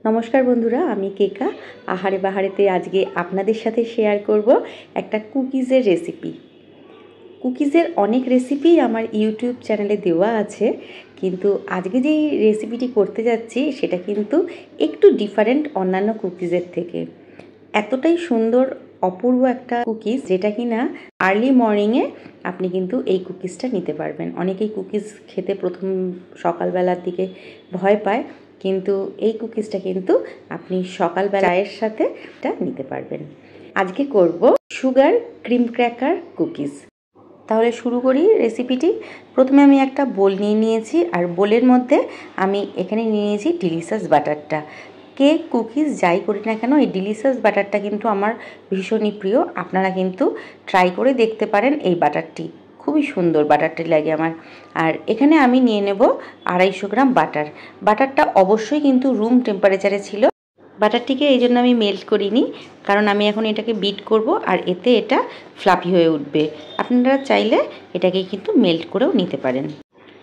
নমস্কার বন্ধুরা, আমি কেকা। আহারে বাহারেতে আজকে আপনাদের সাথে শেয়ার করব একটা কুকিজের রেসিপি। কুকিজের অনেক রেসিপি আমার ইউটিউব চ্যানেলে দেওয়া আছে, কিন্তু আজকে যেই রেসিপিটি করতে যাচ্ছি সেটা কিন্তু একটু ডিফারেন্ট অন্যান্য কুকিজের থেকে। এতটাই সুন্দর অপূর্ব একটা কুকিজ, যেটা কিনা আর্লি মর্নিংয়ে আপনি কিন্তু এই কুকিজটা নিতে পারবেন। অনেকেই কুকিজ খেতে প্রথম সকালবেলার দিকে ভয় পায়, কিন্তু এই কুকিজটা কিন্তু আপনি সকালবেলা চায়ের সাথে এটা নিতে পারবেন। আজকে করব সুগার ক্রিম ক্র্যাকার কুকিজ। তাহলে শুরু করি রেসিপিটি। প্রথমে আমি একটা বোল নিয়ে নিয়েছি, আর বোলের মধ্যে আমি এখানে নিয়ে নিয়েছি ডিলিশাস বাটারটা। কেক কুকিজ যাই করি না কেন, এই ডিলিশাস বাটারটা কিন্তু আমার ভীষণই প্রিয়। আপনারা কিন্তু ট্রাই করে দেখতে পারেন এই বাটারটি, খুবই সুন্দর বাটারটি লাগে আমার। আর এখানে আমি নিয়ে নেব 250 গ্রাম বাটার। বাটারটা অবশ্যই কিন্তু রুম টেম্পারেচারে ছিল। বাটারটিকে এই জন্য আমি মেল্ট করিনি, কারণ আমি এখন এটাকে বিট করব, আর এতে এটা ফ্লাফি হয়ে উঠবে। আপনারা চাইলে এটাকে কিন্তু মেল্ট করেও নিতে পারেন।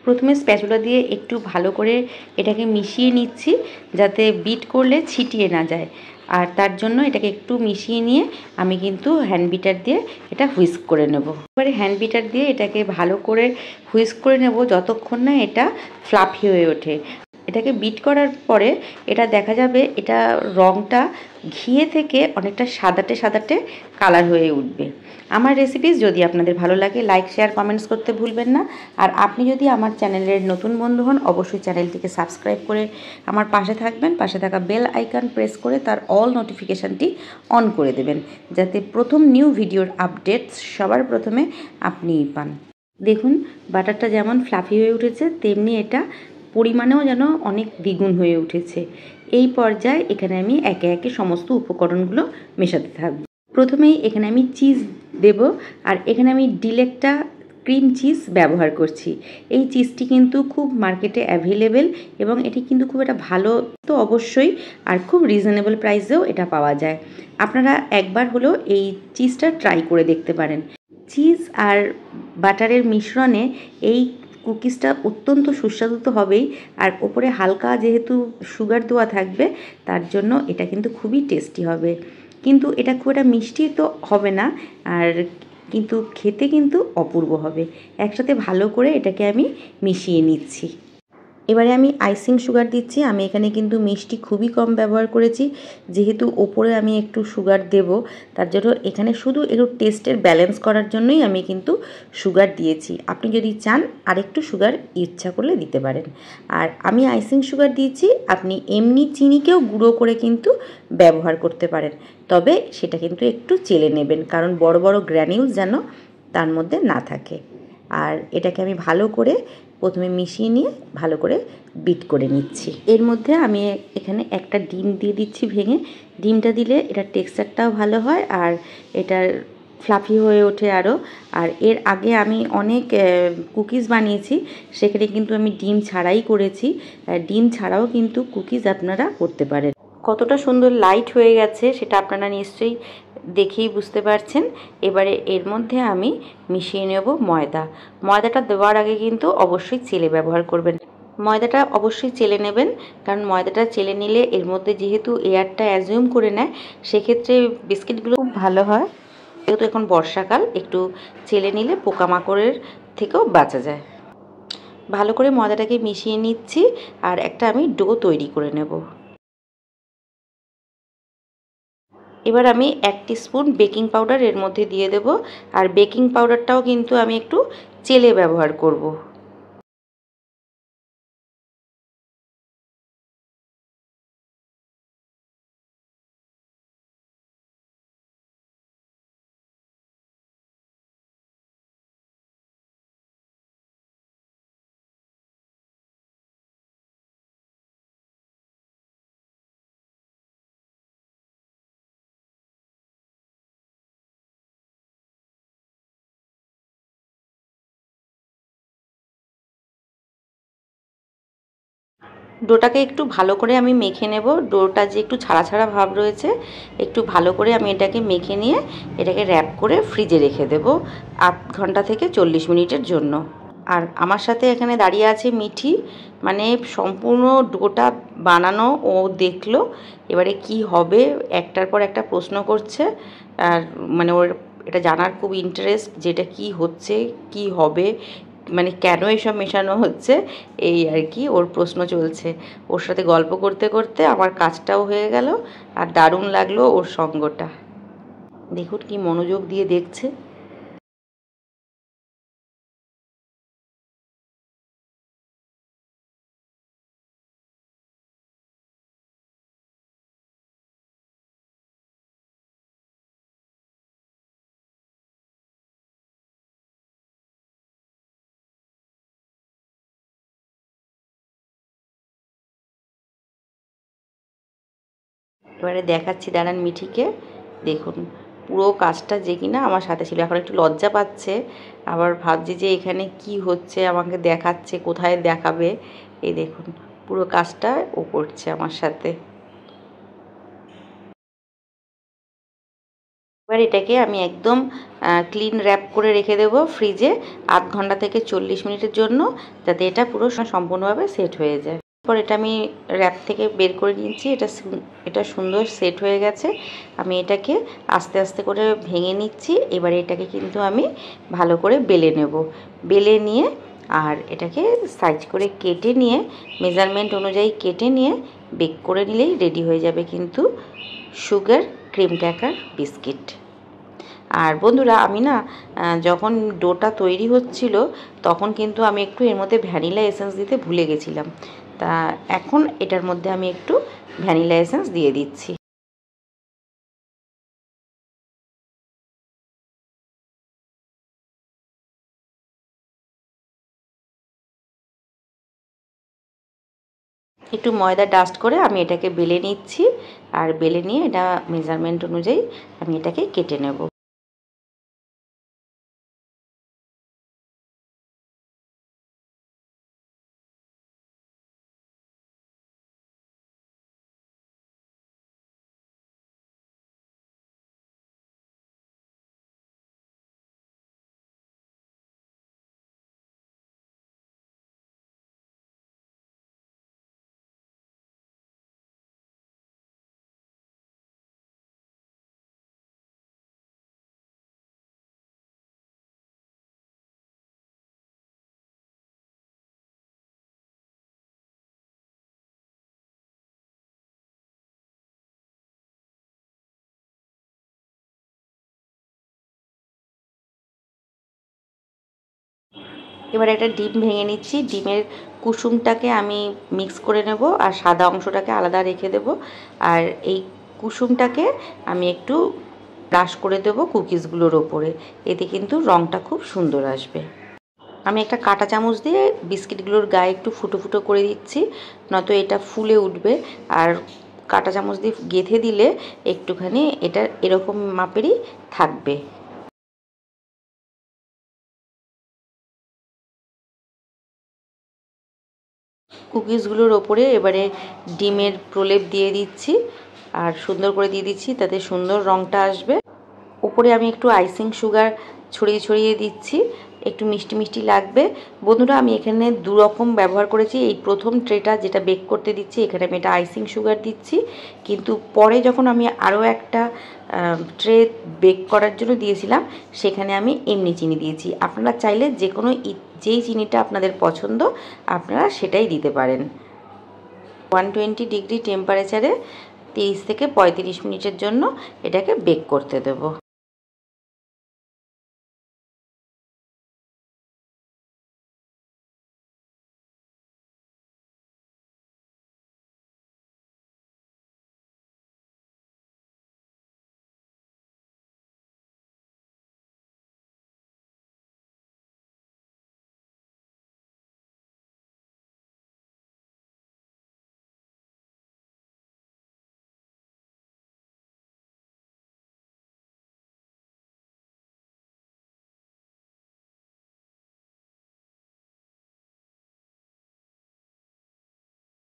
প্রথমে স্প্যাচুলা দিয়ে একটু ভালো করে এটাকে মিশিয়ে নিচ্ছি, যাতে বিট করলে ছিটিয়ে না যায়। আর তার জন্য এটাকে একটু মিশিয়ে নিয়ে আমি কিন্তু হ্যান্ড বিটার দিয়ে এটা হুইস্ক করে নেব। এবারে হ্যান্ড বিটার দিয়ে এটাকে ভালো করে হুইস্ক করে নেব যতক্ষণ না এটা ফ্লাফি হয়ে ওঠে। এটাকে বিট করার পরে এটা দেখা যাবে এটা রঙটা ঘিয়ে থেকে অনেকটা সাদাটে সাদাটে কালার হয়ে উঠবে। আমার রেসিপিস যদি আপনাদের ভালো লাগে, লাইক শেয়ার কমেন্টস করতে ভুলবেন না। আর আপনি যদি আমার চ্যানেলের নতুন বন্ধু হন, অবশ্যই চ্যানেলটিকে সাবস্ক্রাইব করে আমার পাশে থাকবেন। পাশে থাকা বেল আইকন প্রেস করে তার অল নোটিফিকেশানটি অন করে দেবেন, যাতে প্রথম নিউ ভিডিওর আপডেটস সবার প্রথমে আপনিই পান। দেখুন, বাটারটা যেমন ফ্লাফি হয়ে উঠেছে, তেমনি এটা পরিমাণেও যেন অনেক দ্বিগুণ হয়ে উঠেছে। এই পর্যায়ে এখানে আমি একে একে সমস্ত উপকরণগুলো মেশাতে থাকবো। প্রথমেই এখানে আমি চিজ দেব, আর এখানে আমি ডিলেক্টা ক্রিম চিজ ব্যবহার করছি। এই চিজটি কিন্তু খুব মার্কেটে অ্যাভেলেবেল, এবং এটি কিন্তু খুব একটা ভালো তো অবশ্যই, আর খুব রিজনেবল প্রাইসেও এটা পাওয়া যায়। আপনারা একবার হলেও এই চিজটা ট্রাই করে দেখতে পারেন। চিজ আর বাটারের মিশ্রণে এই কুকিজটা অত্যন্ত সুস্বাদু তো হবেই, আর ওপরে হালকা যেহেতু সুগার দেওয়া থাকবে, তার জন্য এটা কিন্তু খুবই টেস্টি হবে। কিন্তু এটা খুব একটা মিষ্টি তো হবে না, আর কিন্তু খেতে কিন্তু অপূর্ব হবে। একসাথে ভালো করে এটাকে আমি মিশিয়ে নিচ্ছি। এবারে আমি আইসিং সুগার দিচ্ছি। আমি এখানে কিন্তু মিষ্টি খুবই কম ব্যবহার করেছি, যেহেতু ওপরে আমি একটু সুগার দেব, তার জন্য এখানে শুধু একটু টেস্টের ব্যালেন্স করার জন্যই আমি কিন্তু সুগার দিয়েছি। আপনি যদি চান আরেকটু সুগার ইচ্ছা করলে দিতে পারেন। আর আমি আইসিং সুগার দিয়েছি, আপনি এমনি চিনিকেও গুঁড়ো করে কিন্তু ব্যবহার করতে পারেন, তবে সেটা কিন্তু একটু চেলে নেবেন, কারণ বড় বড় গ্র্যানিউলস যেন তার মধ্যে না থাকে। আর এটাকে আমি ভালো করে প্রথমে মিশিয়ে নিয়ে ভালো করে বিট করে নিচ্ছি। এর মধ্যে আমি এখানে একটা ডিম দিয়ে দিচ্ছি ভেঙে। ডিমটা দিলে এটার টেক্সচারটাও ভালো হয়, আর এটার ফ্লাফি হয়ে ওঠে আরও। আর এর আগে আমি অনেক কুকিজ বানিয়েছি, সেখানে কিন্তু আমি ডিম ছাড়াই করেছি। ডিম ছাড়াও কিন্তু কুকিজ আপনারা করতে পারেন। কতটা সুন্দর লাইট হয়ে গেছে সেটা আপনারা নিশ্চয়ই দেখেই বুঝতে পারছেন। এবারে এর মধ্যে আমি মিশিয়ে নেব ময়দা। ময়দাটা দেওয়ার আগে কিন্তু অবশ্যই চেলে ব্যবহার করবেন। ময়দাটা অবশ্যই চেলে নেবেন, কারণ ময়দাটা চেলে নিলে এর মধ্যে যেহেতু এয়ারটা অ্যাজিউম করে নেয়, সেক্ষেত্রে বিস্কিটগুলো খুব ভালো হয়। যেহেতু এখন বর্ষাকাল, একটু চেলে নিলে পোকামাকড়ের থেকেও বাঁচা যায়। ভালো করে ময়দাটাকে মিশিয়ে নিচ্ছি, আর একটা আমি ডো তৈরি করে নেব। এবার আমি 1 টিস্পুন বেকিং পাউডার এর মধ্যে দিয়ে দেব, আর বেকিং পাউডারটাও কিন্তু আমি একটু চেলে ব্যবহার করব। ডোটাকে একটু ভালো করে আমি মেখে নেব। ডোটা যে একটু ছাড়া ছাড়া ভাব রয়েছে, একটু ভালো করে আমি এটাকে মেখে নিয়ে এটাকে র্যাপ করে ফ্রিজে রেখে দেব 8 ঘন্টা থেকে 40 মিনিটের জন্য। আর আমার সাথে এখানে দাঁড়িয়ে আছে মিঠি, মানে সম্পূর্ণ ডোটা বানানো ও দেখলো। এবারে কি হবে একটার পর একটা প্রশ্ন করছে, আর মানে ওর এটা জানার খুব ইন্টারেস্ট যেটা কি হচ্ছে কি হবে, মানে কেন এসব মেশানো হচ্ছে, এই আর কি ওর প্রশ্ন চলছে। ওর সাথে গল্প করতে করতে আমার কাজটাও হয়ে গেল, আর দারুণ লাগলো ওর সঙ্গটা। দেখুন কি মনোযোগ দিয়ে দেখছে। এবারে দেখাচ্ছি দাঁড়ান মিঠিকে। দেখুন পুরো কাজটা যে কিনা আমার সাথে ছিল, এখন একটু লজ্জা পাচ্ছে, আবার ভাবছি যে এখানে কি হচ্ছে, আমাকে দেখাচ্ছে, কোথায় দেখাবে। এই দেখুন পুরো কাজটা ও করছে আমার সাথে। এবার এটাকে আমি একদম ক্লিন র্যাপ করে রেখে দেবো ফ্রিজে 8 ঘন্টা থেকে 40 মিনিটের জন্য, যাতে এটা পুরো সম্পূর্ণভাবে সেট হয়ে যায়। এরপর এটা আমি র্যাপ থেকে বের করে নিয়েছি, এটা সুন্দর সেট হয়ে গেছে। আমি এটাকে আস্তে আস্তে করে ভেঙে নিচ্ছি। এবারে এটাকে কিন্তু আমি ভালো করে বেলে নেব, বেলে নিয়ে আর এটাকে সাইজ করে কেটে নিয়ে মেজারমেন্ট অনুযায়ী কেটে নিয়ে বেক করে নিলেই রেডি হয়ে যাবে কিন্তু সুগার ক্রিম ক্র্যাকার বিস্কিট। আর বন্ধুরা আমি না যখন ডোটা তৈরি হচ্ছিল তখন কিন্তু আমি একটু এর মধ্যে ভ্যানিলা এসেন্স দিতে ভুলে গেছিলাম, তা এখন এটার মধ্যে আমি একটু ভ্যানিলা এসেন্স দিয়ে দিচ্ছি। একটু ময়দা ডাস্ট করে আমি এটাকে বেলে নিচ্ছি, আর বেলে নিয়ে এটা মেজারমেন্ট অনুযায়ী আমি এটাকে কেটে নেব। এবার একটা ডিম ভেঙে নিচ্ছি, ডিমের কুসুমটাকে আমি মিক্স করে নেব আর সাদা অংশটাকে আলাদা রেখে দেব, আর এই কুসুমটাকে আমি একটু ব্রাশ করে দেব কুকিজগুলোর ওপরে, এতে কিন্তু রঙটা খুব সুন্দর আসবে। আমি একটা কাঁটা চামচ দিয়ে বিস্কিটগুলোর গায়ে একটু ফুটো ফুটো করে দিচ্ছি, নয়তো এটা ফুলে উঠবে, আর কাঁটা চামচ দিয়ে গেঁথে দিলে একটুখানি এটা এরকম মাপেরই থাকবে। কুকিজগুলোর ওপরে এবারে ডিমের প্রলেপ দিয়ে দিচ্ছি আর সুন্দর করে দিয়ে দিচ্ছি, তাতে সুন্দর রঙটা আসবে। উপরে আমি একটু আইসিং সুগার ছড়িয়ে ছড়িয়ে দিচ্ছি, একটু মিষ্টি মিষ্টি লাগবে। বন্ধুরা আমি এখানে দু রকম ব্যবহার করেছি। এই প্রথম ট্রেটা যেটা বেক করতে দিচ্ছি এখানে আমি এটা আইসিং সুগার দিচ্ছি, কিন্তু পরে যখন আমি আরও একটা ট্রে বেক করার জন্য দিয়েছিলাম সেখানে আমি এমনি চিনি দিয়েছি। আপনারা চাইলে যে কোনো যেই চিনিটা আপনাদের পছন্দ আপনারা সেটাই দিতে পারেন। 120 ডিগ্রি টেম্পারেচারে 30 থেকে 35 মিনিটের জন্য এটাকে বেক করতে দেবো।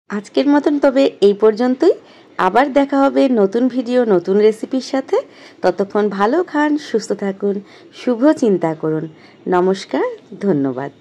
আজকের মতন তবে এই পর্যন্তই। আবার দেখা হবে নতুন ভিডিও নতুন রেসিপির সাথে। ততক্ষণ ভালো খান, সুস্থ থাকুন, শুভ চিন্তা করুন। নমস্কার, ধন্যবাদ।